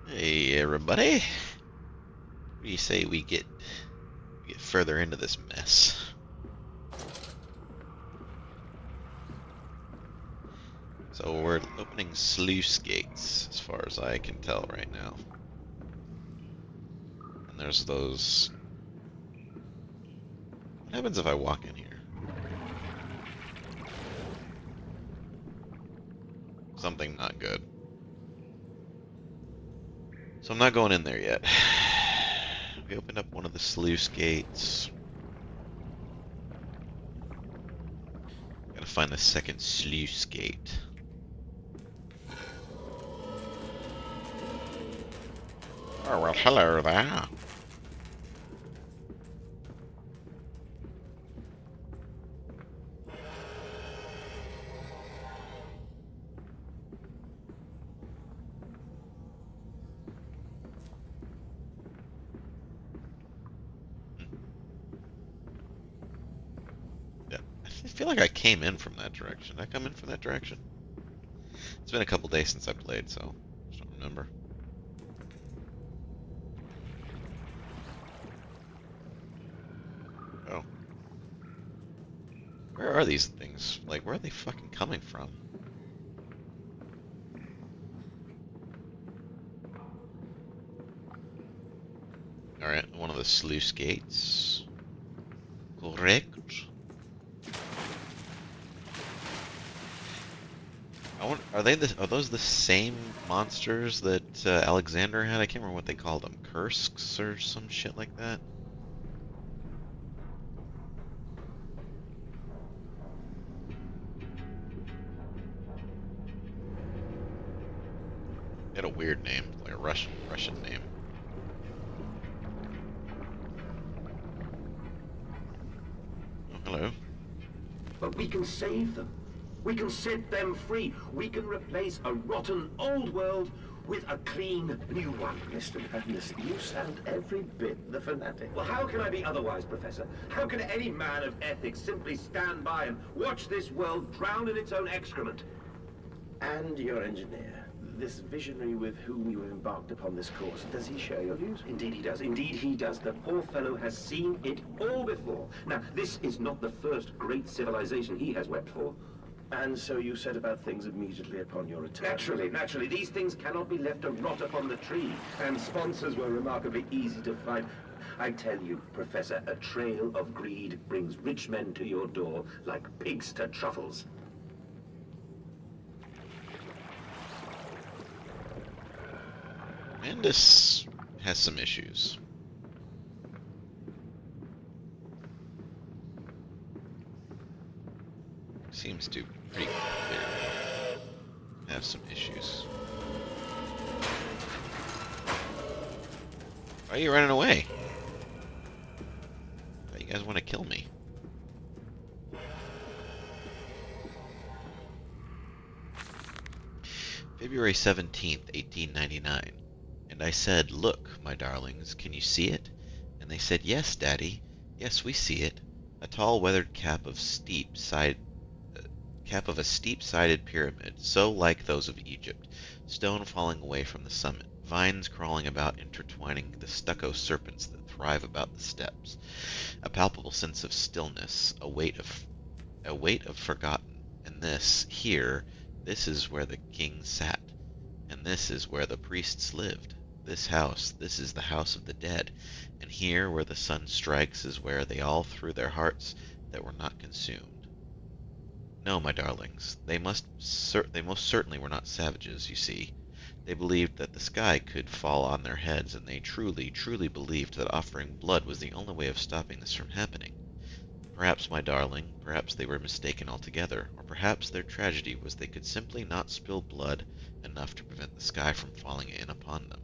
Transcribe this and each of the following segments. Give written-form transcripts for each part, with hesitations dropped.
Hey everybody, what do you say we get further into this mess? So we're opening sluice gates, as far as I can tell right now. And there's those... What happens if I walk in here? Something not good. So I'm not going in there yet. We opened up one of the sluice gates. Gotta find the second sluice gate. Oh, well, hello there. Yeah, I feel like I came in from that direction. Did I come in from that direction? It's been a couple days since I played, so I just don't remember. Oh. Where are these things? Like, where are they fucking coming from? Alright, one of the sluice gates. Correct. Are those the same monsters that Alexander had? I can't remember what they called them. Kursks or some shit like that? They had a weird name, like a Russian name. Oh, hello. But we can save them. We can set them free. We can replace a rotten old world with a clean new one. Mr. Madness, you sound every bit the fanatic. Well, how can I be otherwise, Professor? How can any man of ethics simply stand by and watch this world drown in its own excrement? And your engineer, this visionary with whom you have embarked upon this course, does he share your views? Indeed he does. Indeed he does. The poor fellow has seen it all before. Now, this is not the first great civilization he has wept for. And so you set about things immediately upon your return? Naturally. These things cannot be left to rot upon the tree. And sponsors were remarkably easy to find. I tell you, Professor, a trail of greed brings rich men to your door like pigs to truffles. Mandus has some issues. Seems to pretty clearly have some issues. Why are you running away? Why you guys want to kill me? February 17th, 1899. And I said, "Look, my darlings, can you see it?" And they said, "Yes, Daddy. Yes, we see it. A tall weathered cap of a steep-sided pyramid, so like those of Egypt, stone falling away from the summit, vines crawling about intertwining the stucco serpents that thrive about the steps, a palpable sense of stillness, a weight of forgotten. And this is where the king sat, and this is where the priests lived. This is the house of the dead, and here where the sun strikes is where they all threw their hearts that were not consumed. No, my darlings, they most certainly were not savages, you see. They believed that the sky could fall on their heads, and they truly believed that offering blood was the only way of stopping this from happening. Perhaps, my darling, perhaps they were mistaken altogether, or perhaps their tragedy was they could simply not spill blood enough to prevent the sky from falling in upon them.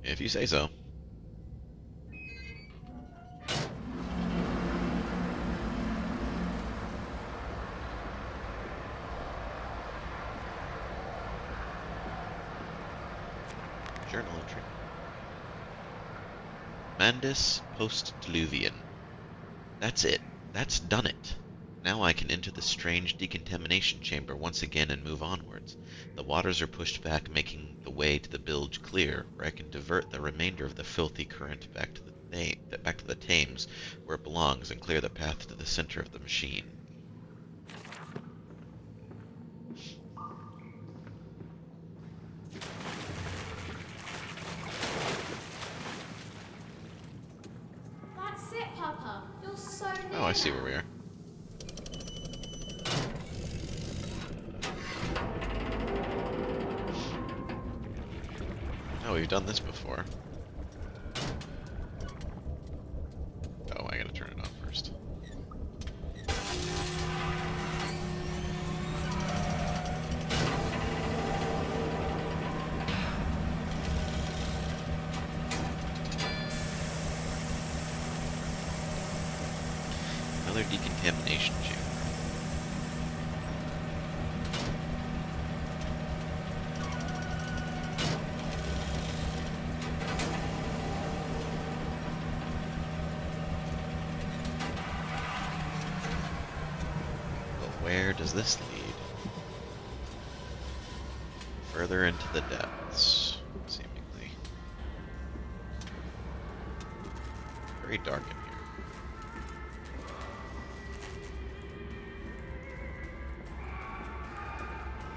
If you say so. Journal entry. Mandus post-diluvian. That's it. That's done it. Now I can enter the strange decontamination chamber once again and move onwards. The waters are pushed back, making the way to the bilge clear, where I can divert the remainder of the filthy current back to the Thames, where it belongs, and clear the path to the center of the machine. That's it, Papa. You're so near. Oh, I see where we are. Oh, we've done this before. Oh, I gotta turn it on first. Another decontamination chamber. But where does this lead? Further into the depths, seemingly. Very dark in here.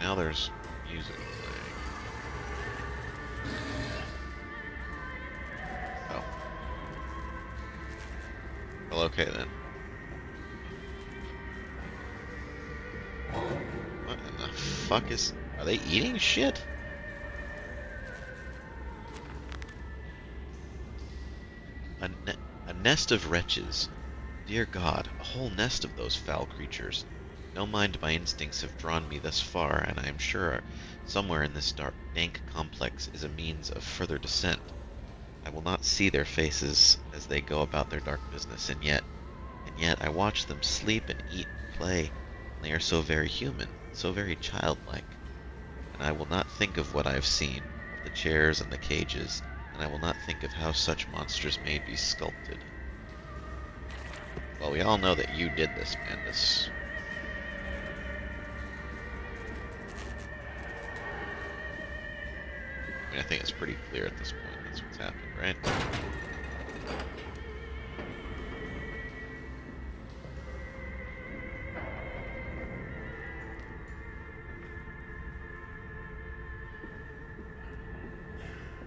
Now there's music playing. Oh. Well, okay then. What in the fuck is... Are they eating shit? A nest of wretches. Dear God, a whole nest of those foul creatures. No mind my instincts have drawn me thus far, and I am sure somewhere in this dark, dank complex is a means of further descent. I will not see their faces as they go about their dark business, and yet I watch them sleep and eat and play, and they are so very human, so very childlike. And I will not think of what I have seen, of the chairs and the cages, and I will not think of how such monsters may be sculpted. Well, we all know that you did this, Mandus. I mean, I think it's pretty clear at this point that's what's happened, right?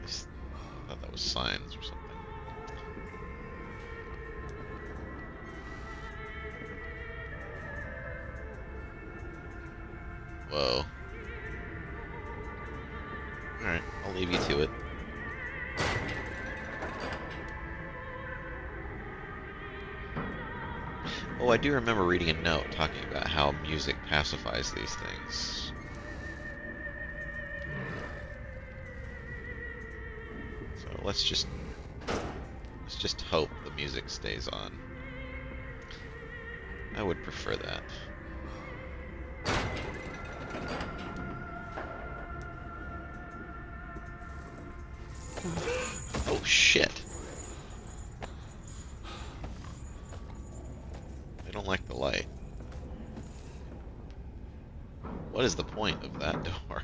I thought that was signs or something. Whoa. Alright, I'll leave you to it. Oh, I do remember reading a note talking about how music pacifies these things. So let's just hope the music stays on. I would prefer that. Oh shit. I don't like the light. What is the point of that door?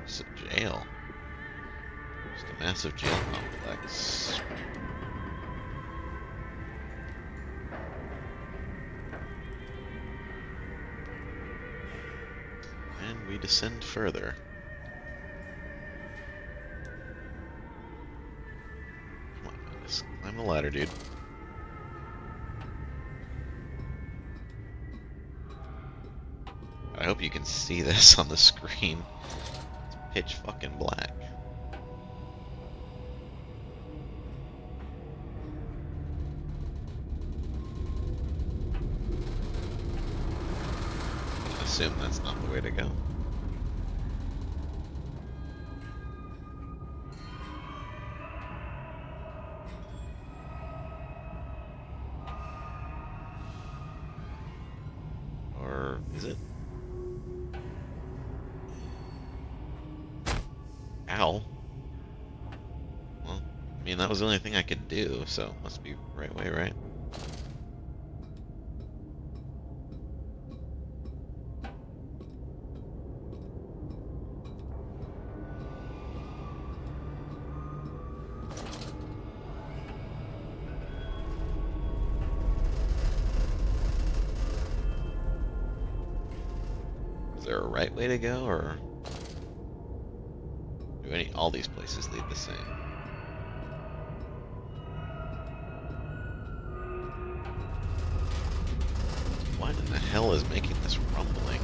It's a jail. Just a massive jail complex. And we descend further. Come on, man, just climb the ladder, dude. I hope you can see this on the screen. It's pitch fucking black. I assume that's not the way to go. mean, that was the only thing I could do, so it must be the right way, right? Is there a right way to go, or do all these places lead the same? What in the hell is making this rumbling?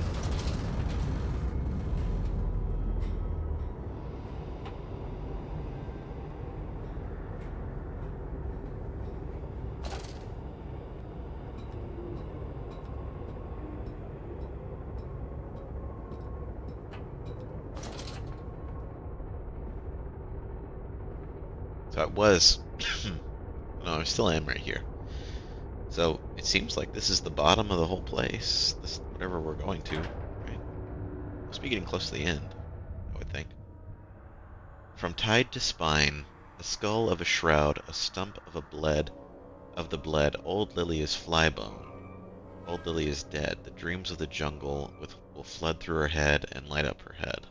So it was... no, I still am right here. So it seems like this is the bottom of the whole place. This, whatever we're going to, right? Must be getting close to the end, I would think. From tide to spine, the skull of a shroud, a stump of the bled, old Lily is flybone. Old Lily is dead. The dreams of the jungle will flood through her head and light up her head.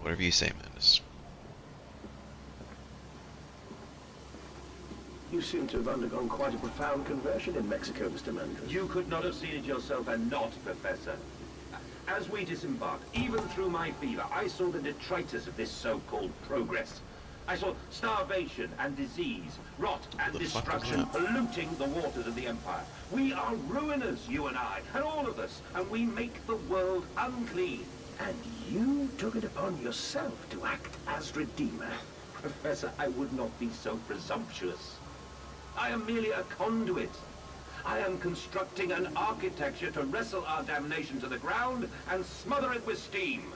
Whatever you say, Mandus. You seem to have undergone quite a profound conversion in Mexico, Mr. Manders. You could not have seen it yourself and not, Professor. As we disembarked, even through my fever, I saw the detritus of this so-called progress. I saw starvation and disease, rot and destruction polluting the waters of the Empire. We are ruiners, you and I, and all of us, and we make the world unclean. And you took it upon yourself to act as Redeemer. Professor, I would not be so presumptuous. I am merely a conduit. I am constructing an architecture to wrestle our damnation to the ground and smother it with steam.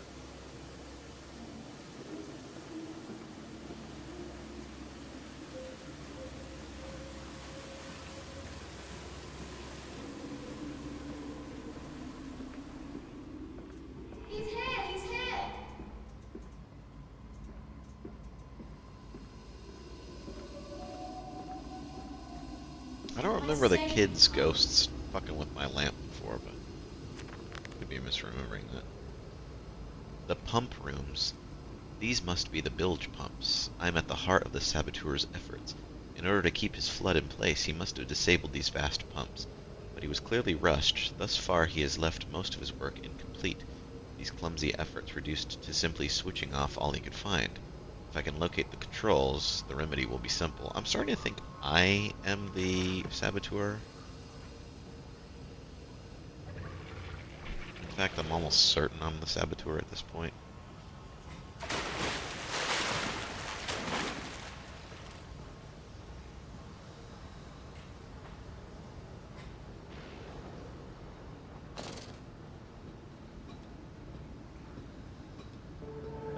He's here, he's here. I don't remember the kids' ghosts fucking with my lamp before, but could be misremembering that. The pump rooms. These must be the bilge pumps. I am at the heart of the saboteur's efforts. In order to keep his flood in place, he must have disabled these vast pumps. But he was clearly rushed. Thus far, he has left most of his work incomplete. These clumsy efforts reduced to simply switching off all he could find. If I can locate the controls, the remedy will be simple. I'm starting to think I am the saboteur. In fact, I'm almost certain I'm the saboteur at this point.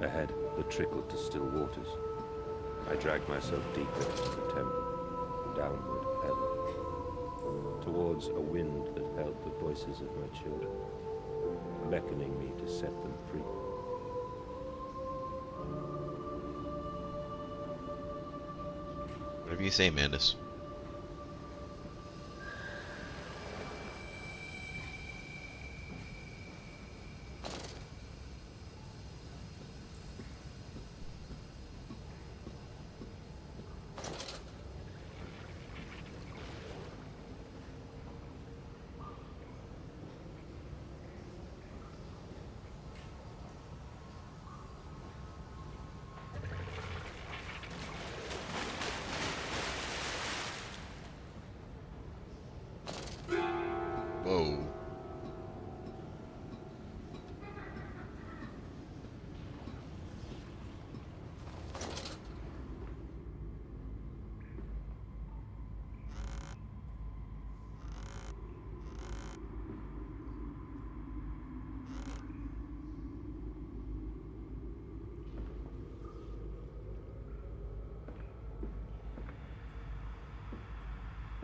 Ahead, the trickle to still waters. I dragged myself deeper into the temple, downward ever, towards a wind that held the voices of my children, beckoning me to set them free. Whatever you say, Mandus. Whoa.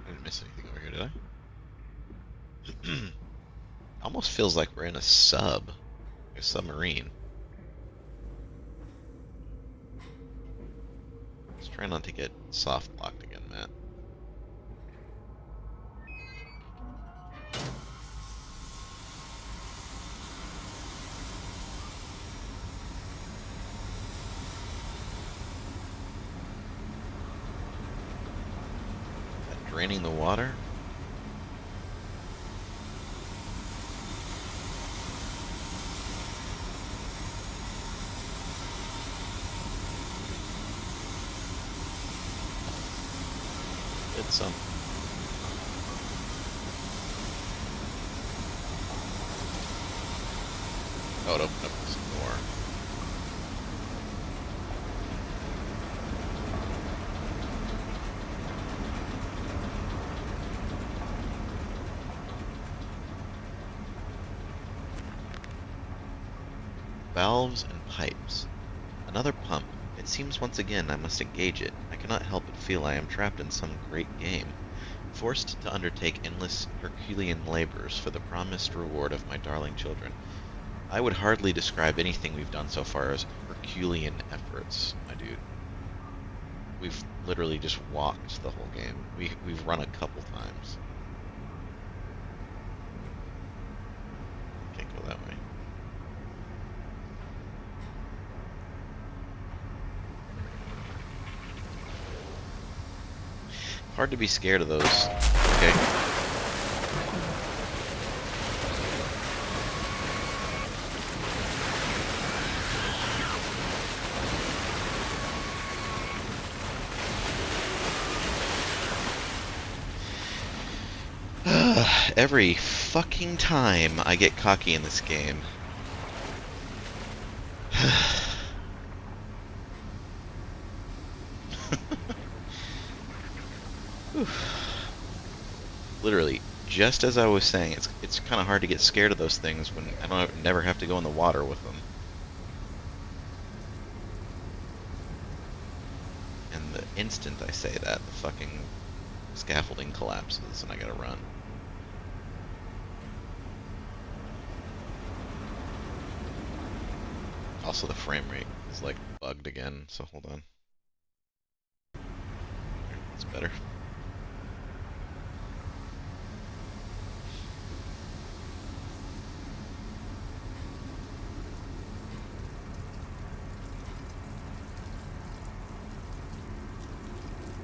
I didn't miss anything over here, did I? Almost feels like we're in a submarine. Let's try not to get soft blocked again, Matt. Draining the water? Did some. Oh, it opened up this door. Valves and pipes. Another pump. It seems once again I must engage it. I cannot help but feel I am trapped in some great game, forced to undertake endless Herculean labors for the promised reward of my darling children. I would hardly describe anything we've done so far as Herculean efforts, my dude. We've literally just walked the whole game. We've run a couple times. Can't go that way. Hard to be scared of those. Okay. Every fucking time I get cocky in this game. Literally, just as I was saying, it's kind of hard to get scared of those things when I don't never have to go in the water with them. And the instant I say that, the fucking scaffolding collapses and I gotta run. Also, the frame rate is like bugged again, so hold on. It's better.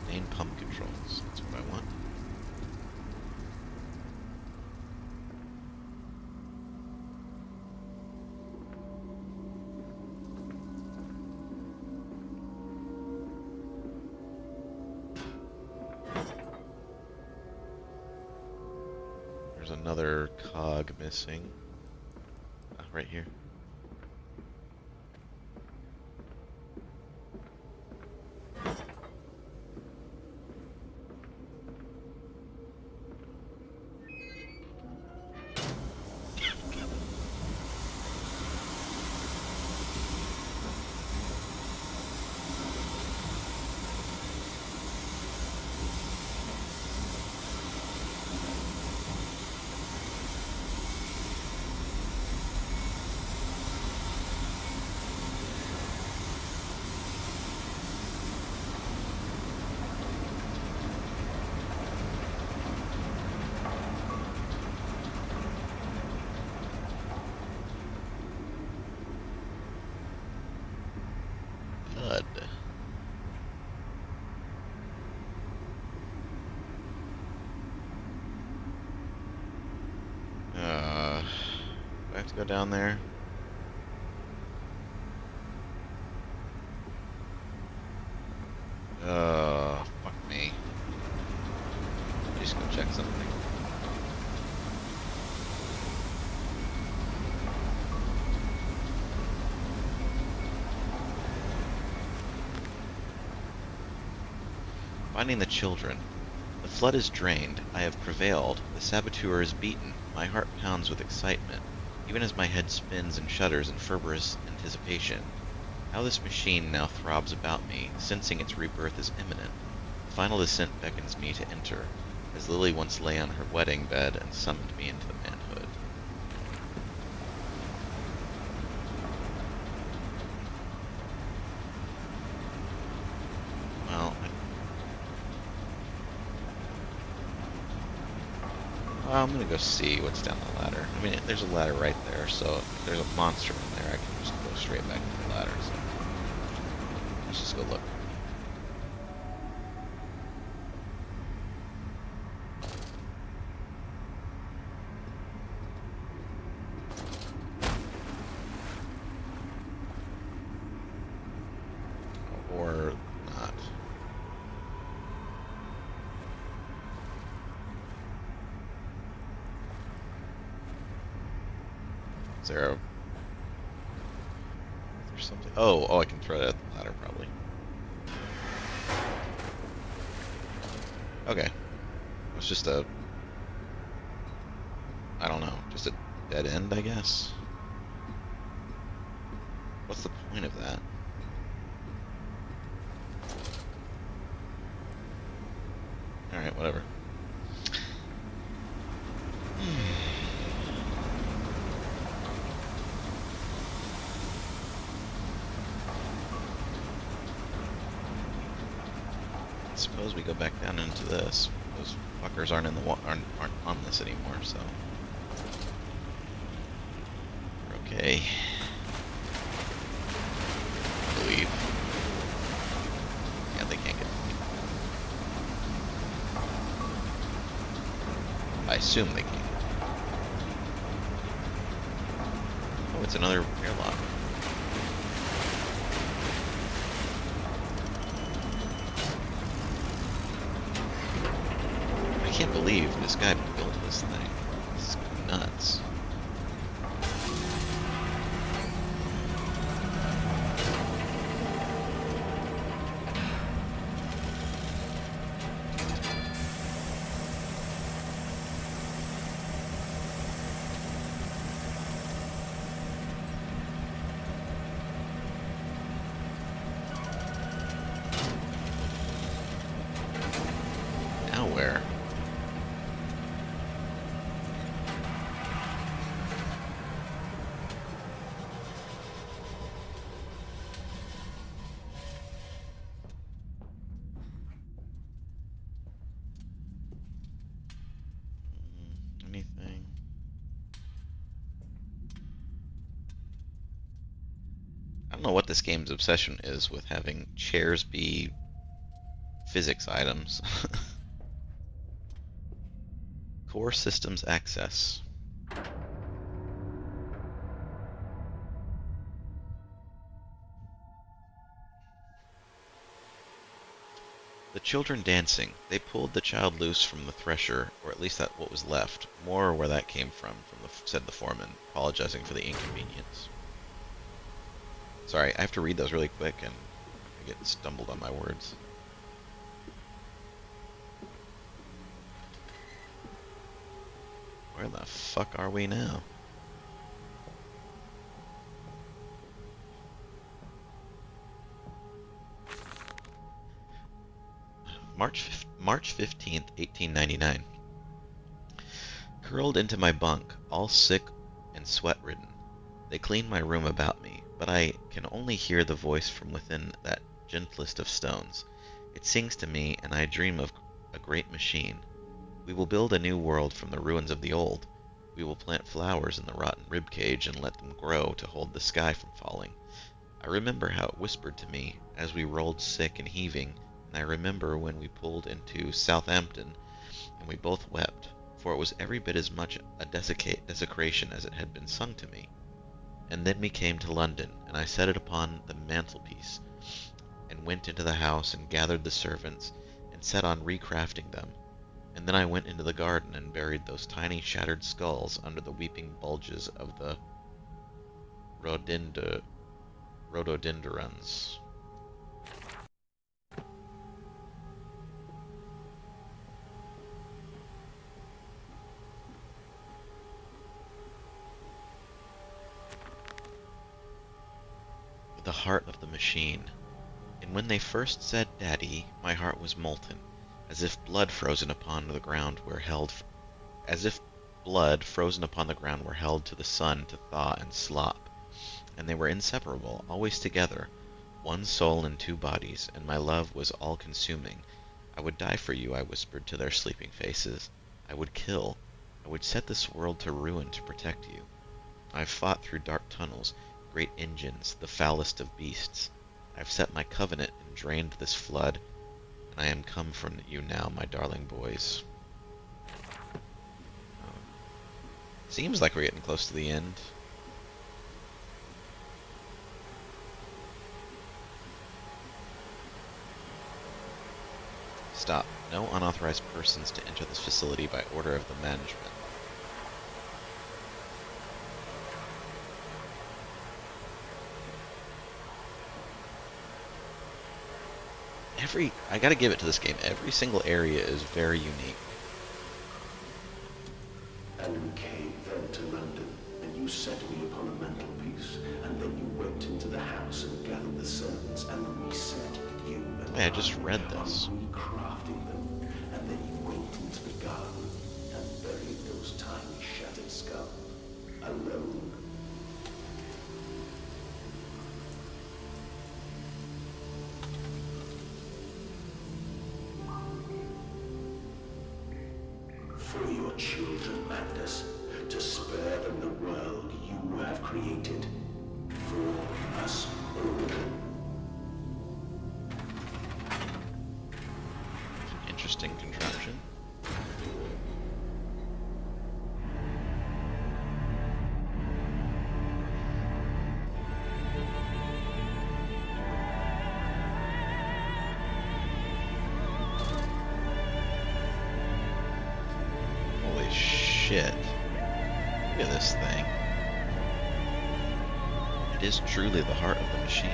Main pump controls. That's what I want. There's another cog missing. Right here. Thud. Do I have to go down there? Fuck me. Just go check something. Finding the children. The flood is drained. I have prevailed. The saboteur is beaten. My heart pounds with excitement, even as my head spins and shudders in fervorous anticipation. How this machine now throbs about me, sensing its rebirth is imminent. The final descent beckons me to enter, as Lily once lay on her wedding bed and summoned me into the manhood. I'm gonna go see what's down the ladder. I mean, there's a ladder right there, so if there's a monster in there, I can just go straight back to the ladder. So let's just go look. Or not. Is there a... There's something... Oh, I can throw that at the ladder, probably. Okay. It's just a... I don't know. Just a dead end, I guess? What's the point of that? Alright, whatever. Suppose we go back down into this. Those fuckers aren't in the aren't on this anymore, so we're okay. I believe. Yeah, they can't get me. I assume they can't. Oh, it's another airlock. I can't believe this guy built this thing. This is nuts. Now where? Anything? I don't know what this game's obsession is with having chairs be physics items. Core systems access. The children dancing. They pulled the child loose from the thresher, or at least that what was left. More where that came from said the foreman, apologizing for the inconvenience. Sorry, I have to read those really quick, and I get stumbled on my words. Where the fuck are we now? March 15th, 1899. Curled into my bunk, all sick and sweat-ridden. They clean my room about me, but I can only hear the voice from within that gentlest of stones. It sings to me, and I dream of a great machine. We will build a new world from the ruins of the old. We will plant flowers in the rotten rib cage and let them grow to hold the sky from falling. I remember how it whispered to me as we rolled sick and heaving, and I remember when we pulled into Southampton, and we both wept, for it was every bit as much a desecration as it had been sung to me. And then we came to London, and I set it upon the mantelpiece, and went into the house and gathered the servants, and set on recrafting them. And then I went into the garden and buried those tiny shattered skulls under the weeping bulges of the rhododendrons. The heart of the machine. And when they first said Daddy, my heart was molten, as if blood frozen upon the ground were held, as if blood frozen upon the ground were held to the sun to thaw and slop. And they were inseparable, always together, one soul in two bodies, and my love was all-consuming. I would die for you, I whispered to their sleeping faces. I would kill. I would set this world to ruin to protect you. I've fought through dark tunnels, great engines, the foulest of beasts. I've set my covenant and drained this flood, and I am come from you now, my darling boys. Seems like we're getting close to the end. Stop. No unauthorized persons to enter this facility by order of the management. I gotta give it to this game, every single area is very unique. And we came then to London, and you set me upon a mantelpiece, and then you went into the house and gathered the servants, and reset you and I just read on this. recrafting them, and then you went into the garden and buried those tiny shattered skulls alone. For your children, Magnus, to spare them the world you have created. For us all. Interesting contraption. Holy shit. Look at this thing. It is truly the heart of the machine.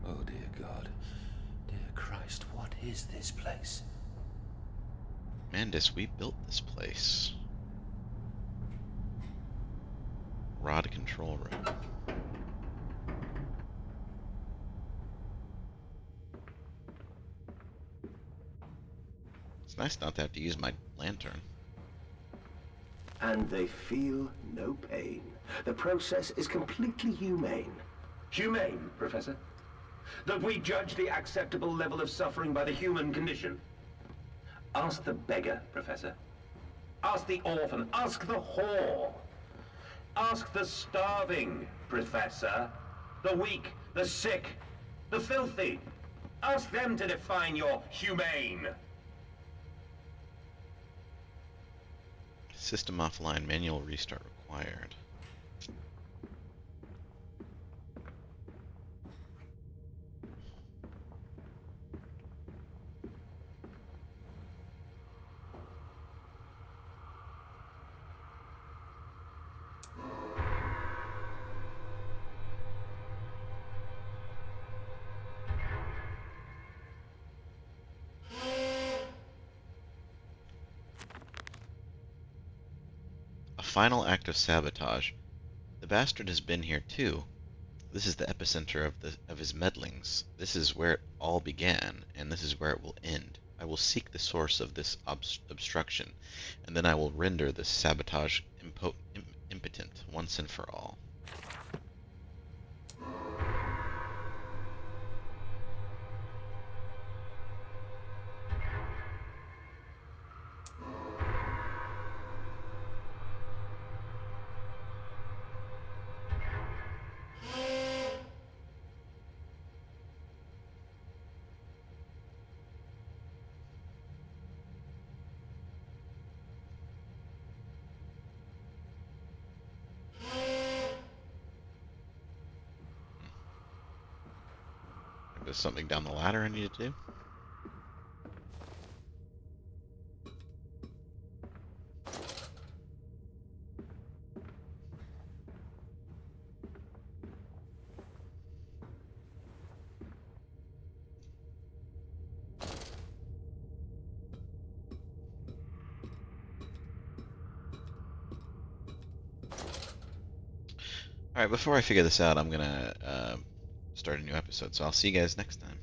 Oh, dear God. Dear Christ, what is this place? Mandus, we built this place. Rod control room. It's nice not to have to use my lantern. And they feel no pain. The process is completely humane. Humane, Professor? That we judge the acceptable level of suffering by the human condition? Ask the beggar, Professor. Ask the orphan. Ask the whore. Ask the starving, Professor. The weak, the sick, the filthy. Ask them to define your humane. System offline, manual restart required. A final act of sabotage. The bastard has been here too. This is the epicenter of his meddlings. This is where it all began, and this is where it will end. I will seek the source of this obstruction, and then I will render this sabotage impotent once and for all. There's something down the ladder I need to do. Alright, before I figure this out, I'm gonna start a new episode, so I'll see you guys next time.